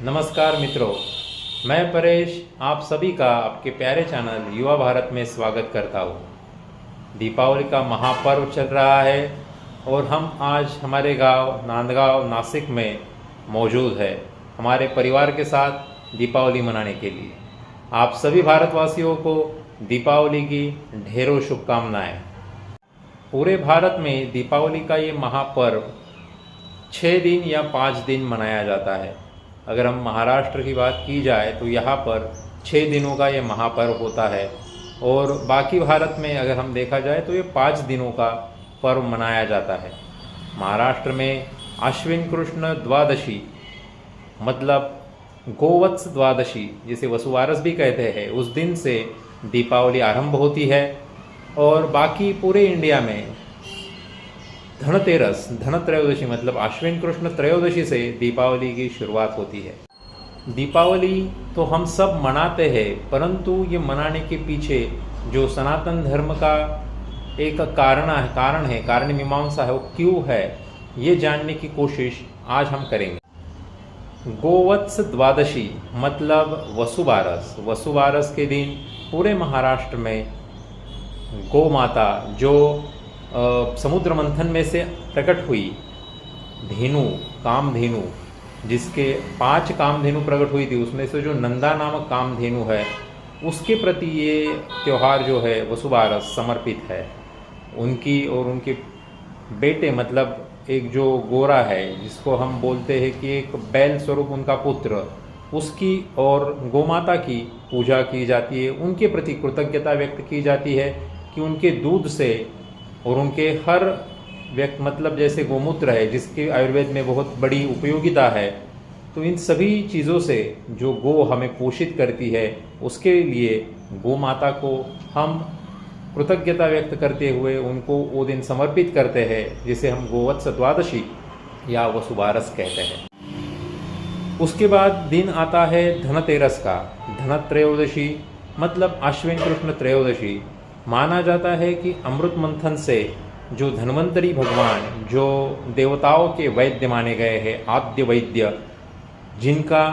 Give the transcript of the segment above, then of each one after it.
नमस्कार मित्रों, मैं परेश आप सभी का आपके प्यारे चैनल युवा भारत में स्वागत करता हूँ। दीपावली का महापर्व चल रहा है और हम आज हमारे गांव नांदगांव नासिक में मौजूद है हमारे परिवार के साथ दीपावली मनाने के लिए। आप सभी भारतवासियों को दीपावली की ढेरों शुभकामनाएं। पूरे भारत में दीपावली का ये महापर्व 6 दिन या 5 दिन मनाया जाता है। अगर हम महाराष्ट्र की बात की जाए तो यहाँ पर 6 दिनों का ये महापर्व होता है और बाकी भारत में अगर हम देखा जाए तो ये 5 दिनों का पर्व मनाया जाता है। महाराष्ट्र में आश्विन कृष्ण द्वादशी मतलब गोवत्स द्वादशी जिसे वसुवारस भी कहते हैं, उस दिन से दीपावली आरंभ होती है और बाकी पूरे इंडिया में धनतेरस धनत्रयोदशी मतलब आश्विन कृष्ण त्रयोदशी से दीपावली की शुरुआत होती है। दीपावली तो हम सब मनाते हैं, परंतु ये मनाने के पीछे जो सनातन धर्म का एक कारण मीमांसा है, वो क्यों है, ये जानने की कोशिश आज हम करेंगे। गोवत्स द्वादशी मतलब वसुबारस के दिन पूरे महाराष्ट्र में गौ माता जो समुद्र मंथन में से प्रकट हुई कामधेनु, जिसके 5 कामधेनु प्रकट हुई थी, उसमें से जो नंदा नामक कामधेनु है उसके प्रति ये त्यौहार जो है वसुबारस समर्पित है। उनकी और उनके बेटे मतलब एक जो गोरा है जिसको हम बोलते हैं कि एक बैल स्वरूप उनका पुत्र, उसकी और गोमाता की पूजा की जाती है। उनके प्रति कृतज्ञता व्यक्त की जाती है कि उनके दूध से और उनके हर मतलब जैसे गोमूत्र है जिसकी आयुर्वेद में बहुत बड़ी उपयोगिता है, तो इन सभी चीज़ों से जो गो हमें पोषित करती है उसके लिए गो माता को हम कृतज्ञता व्यक्त करते हुए उनको वो दिन समर्पित करते हैं, जिसे हम गोवत्स द्वादशी या वसुबारस कहते हैं। उसके बाद दिन आता है धनतेरस का। धनत्रयोदशी मतलब आश्विन कृष्ण त्रयोदशी। माना जाता है कि अमृत मंथन से जो धन्वंतरी भगवान, जो देवताओं के वैद्य माने गए हैं, आद्य वैद्य, जिनका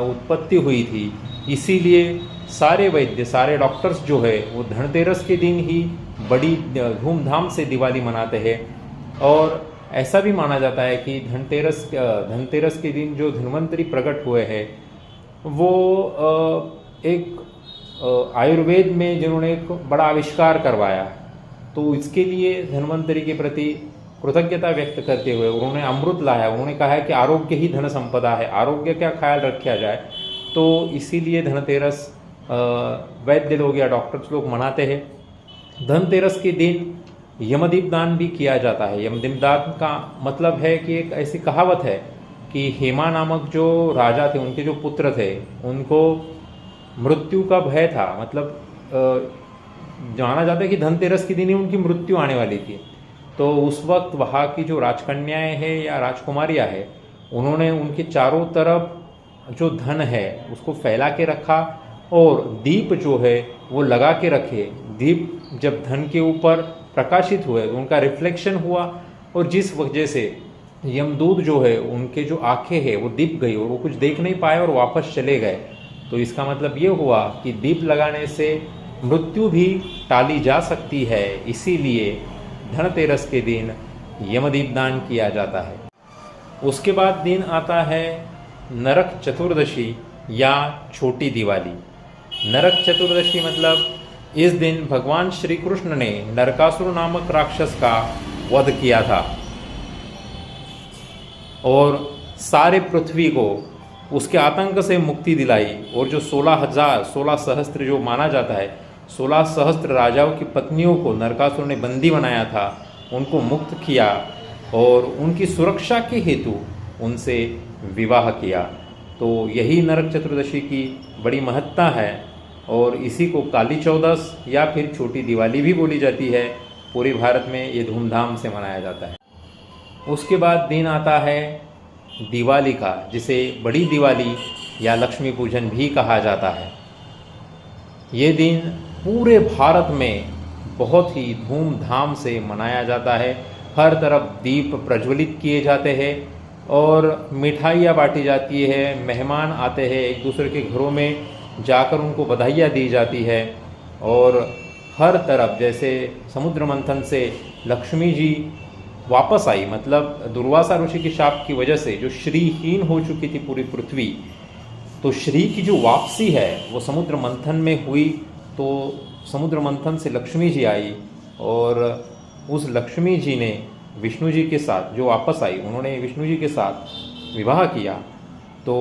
उत्पत्ति हुई थी, इसीलिए सारे डॉक्टर्स जो है वो धनतेरस के दिन ही बड़ी धूमधाम से दिवाली मनाते हैं। और ऐसा भी माना जाता है कि धनतेरस के दिन जो धन्वंतरी प्रकट हुए हैं वो एक आयुर्वेद में जिन्होंने एक बड़ा आविष्कार करवाया, तो इसके लिए धन्वंतरी के प्रति कृतज्ञता व्यक्त करते हुए उन्होंने अमृत लाया। उन्होंने कहा है कि आरोग्य ही धन संपदा है, आरोग्य का ख्याल रखा जाए, तो इसीलिए धनतेरस वैद्य लोग या डॉक्टर्स लोग मनाते हैं। धनतेरस के दिन यमदीप दान भी किया जाता है। यमदीप दान का मतलब है कि एक ऐसी कहावत है कि हेमा नामक जो राजा थे, उनके जो पुत्र थे, उनको मृत्यु का भय था, मतलब जाना जाता है कि धनतेरस के दिन ही उनकी मृत्यु आने वाली थी। तो उस वक्त वहाँ की जो राजकन्याएं हैं या राजकुमारियां हैं, उन्होंने उनके चारों तरफ जो धन है उसको फैला के रखा और दीप जो है वो लगा के रखे। दीप जब धन के ऊपर प्रकाशित हुए तो उनका रिफ्लेक्शन हुआ और जिस वजह से यमदूत जो है उनके जो आंखें हैं वो दीप गई और वो कुछ देख नहीं पाए और वापस चले गए। तो इसका मतलब ये हुआ कि दीप लगाने से मृत्यु भी टाली जा सकती है, इसीलिए धनतेरस के दिन यमदीप दान किया जाता है। उसके बाद दिन आता है नरक चतुर्दशी या छोटी दिवाली। नरक चतुर्दशी मतलब इस दिन भगवान श्री कृष्ण ने नरकासुर नामक राक्षस का वध किया था और सारे पृथ्वी को उसके आतंक से मुक्ति दिलाई। और जो 16 सहस्त्र जो माना जाता है, 16 सहस्त्र राजाओं की पत्नियों को नरकासुर ने बंदी बनाया था, उनको मुक्त किया और उनकी सुरक्षा के हेतु उनसे विवाह किया। तो यही नरक चतुर्दशी की बड़ी महत्ता है और इसी को काली चौदस या फिर छोटी दिवाली भी बोली जाती है। पूरे भारत में ये धूमधाम से मनाया जाता है। उसके बाद दिन आता है दिवाली का, जिसे बड़ी दिवाली या लक्ष्मी पूजन भी कहा जाता है। ये दिन पूरे भारत में बहुत ही धूमधाम से मनाया जाता है। हर तरफ दीप प्रज्वलित किए जाते हैं और मिठाइयाँ बांटी जाती है, मेहमान आते हैं, एक दूसरे के घरों में जाकर उनको बधाइयाँ दी जाती है। और हर तरफ जैसे समुद्र मंथन से लक्ष्मी जी वापस आई, मतलब दुर्वासा ऋषि की शाप की वजह से जो श्रीहीन हो चुकी थी पूरी पृथ्वी, तो श्री की जो वापसी है वो समुद्र मंथन में हुई। तो समुद्र मंथन से लक्ष्मी जी आई और उस लक्ष्मी जी ने विष्णु जी के साथ जो वापस आई, उन्होंने विष्णु जी के साथ विवाह किया। तो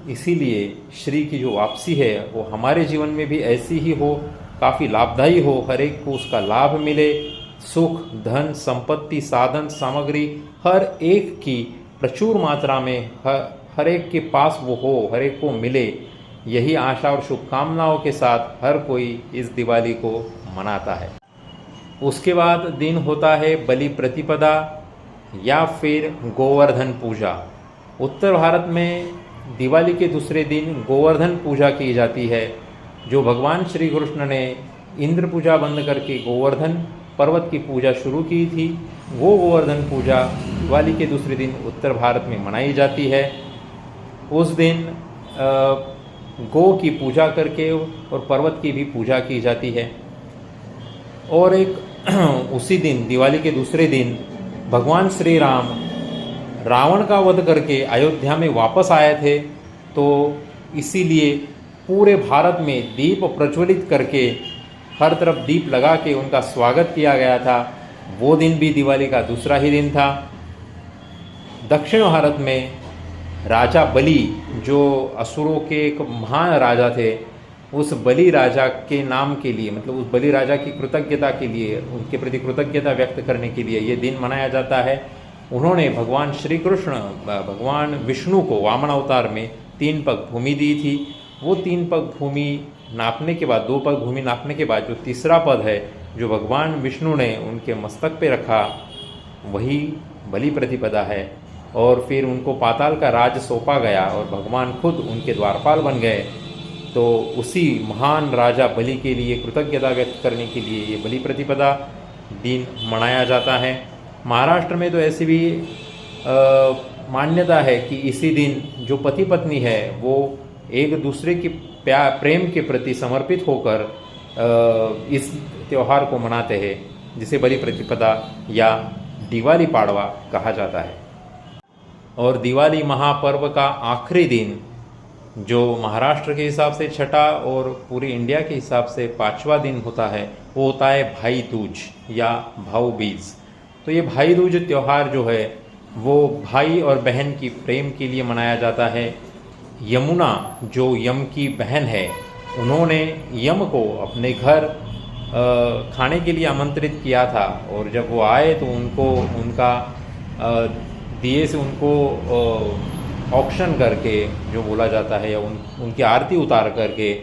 इसीलिए श्री की जो वापसी है वो हमारे जीवन में भी ऐसी ही हो, काफ़ी लाभदायी हो, हर एक को उसका लाभ मिले, सुख, धन, संपत्ति, साधन, सामग्री हर एक की प्रचुर मात्रा में हर एक के पास वो हो, हर एक को मिले। यही आशा और शुभकामनाओं के साथ हर कोई इस दिवाली को मनाता है। उसके बाद दिन होता है बलि प्रतिपदा या फिर गोवर्धन पूजा। उत्तर भारत में दिवाली के दूसरे दिन गोवर्धन पूजा की जाती है। जो भगवान श्री कृष्ण ने इंद्र पूजा बंद करके गोवर्धन पर्वत की पूजा शुरू की थी, वो गोवर्धन पूजा दिवाली के दूसरे दिन उत्तर भारत में मनाई जाती है। उस दिन गौ की पूजा करके और पर्वत की भी पूजा की जाती है। और एक उसी दिन दिवाली के दूसरे दिन भगवान श्री राम रावण का वध करके अयोध्या में वापस आए थे, तो इसीलिए पूरे भारत में दीप प्रज्वलित करके हर तरफ दीप लगा के उनका स्वागत किया गया था। वो दिन भी दिवाली का दूसरा ही दिन था। दक्षिण भारत में राजा बलि, जो असुरों के एक महान राजा थे, उस बलि राजा के नाम के लिए, मतलब उस बलि राजा की कृतज्ञता के लिए, उनके प्रति कृतज्ञता व्यक्त करने के लिए ये दिन मनाया जाता है। उन्होंने भगवान श्री कृष्ण, भगवान विष्णु को वामन अवतार में 3 पग भूमि दी थी। वो 3 पग भूमि नापने के बाद, 2 पग भूमि नापने के बाद जो तीसरा पद है जो भगवान विष्णु ने उनके मस्तक पे रखा, वही बलि प्रतिपदा है। और फिर उनको पाताल का राज सौंपा गया और भगवान खुद उनके द्वारपाल बन गए। तो उसी महान राजा बलि के लिए कृतज्ञता व्यक्त करने के लिए ये बलि प्रतिपदा दिन मनाया जाता है। महाराष्ट्र में तो ऐसी भी मान्यता है कि इसी दिन जो पति पत्नी है वो एक दूसरे के प्रेम के प्रति समर्पित होकर इस त्यौहार को मनाते हैं, जिसे बलि प्रतिपदा या दिवाली पाड़वा कहा जाता है। और दिवाली महापर्व का आखिरी दिन, जो महाराष्ट्र के हिसाब से छठा और पूरी इंडिया के हिसाब से 5वां दिन होता है, वो होता है भाई दूज या भाऊ बीज। तो ये भाई दूज त्यौहार जो है वो भाई और बहन की प्रेम के लिए मनाया जाता है। यमुना, जो यम की बहन है, उन्होंने यम को अपने घर खाने के लिए आमंत्रित किया था, और जब वो आए तो उनको उनका दिए से उनको ऑक्शन करके, जो बोला जाता है, या उनकी आरती उतार करके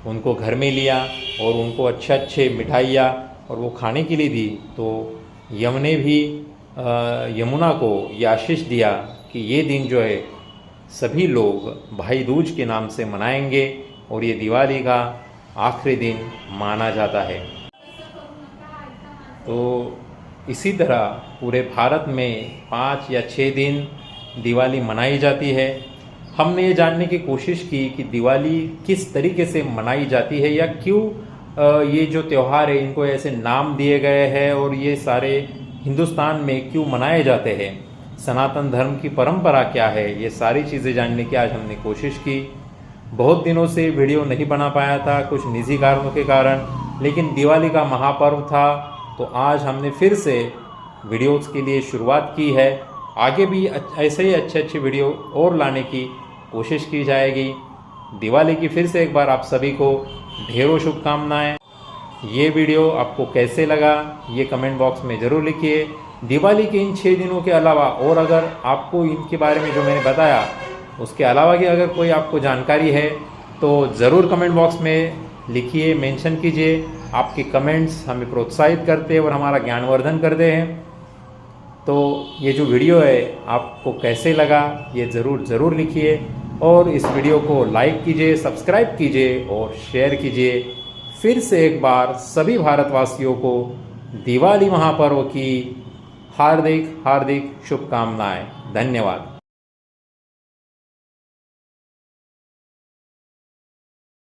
उनको घर में लिया और उनको अच्छे मिठाइयाँ और वो खाने के लिए दी। तो यम ने भी यमुना को ये आशीष दिया कि ये दिन जो है सभी लोग भाई दूज के नाम से मनाएंगे और ये दिवाली का आखिरी दिन माना जाता है। तो इसी तरह पूरे भारत में 5 या 6 दिन दिवाली मनाई जाती है। हमने ये जानने की कोशिश की कि दिवाली किस तरीके से मनाई जाती है, या क्यों ये जो त्यौहार है इनको ऐसे नाम दिए गए हैं और ये सारे हिंदुस्तान में क्यों मनाए जाते हैं, सनातन धर्म की परंपरा क्या है, ये सारी चीज़ें जानने की आज हमने कोशिश की। बहुत दिनों से वीडियो नहीं बना पाया था कुछ निजी कारणों के कारण, लेकिन दिवाली का महापर्व था तो आज हमने फिर से वीडियोज़ के लिए शुरुआत की है। आगे भी ऐसे ही अच्छे वीडियो और लाने की कोशिश की जाएगी। दिवाली की फिर से एक बार आप सभी को ढेरों शुभकामनाएं। ये वीडियो आपको कैसे लगा ये कमेंट बॉक्स में ज़रूर लिखिए। दिवाली के इन 6 दिनों के अलावा और अगर आपको इनके बारे में जो मैंने बताया उसके अलावा की अगर कोई आपको जानकारी है तो ज़रूर कमेंट बॉक्स में लिखिए, मेंशन कीजिए। आपके कमेंट्स हमें प्रोत्साहित करते हैं और हमारा ज्ञानवर्धन करते हैं। तो ये जो वीडियो है आपको कैसे लगा ये ज़रूर लिखिए, और इस वीडियो को लाइक कीजिए, सब्सक्राइब कीजिए और शेयर कीजिए। फिर से एक बार सभी भारतवासियों को दिवाली महापर्व की हार्दिक शुभकामनाएं। धन्यवाद।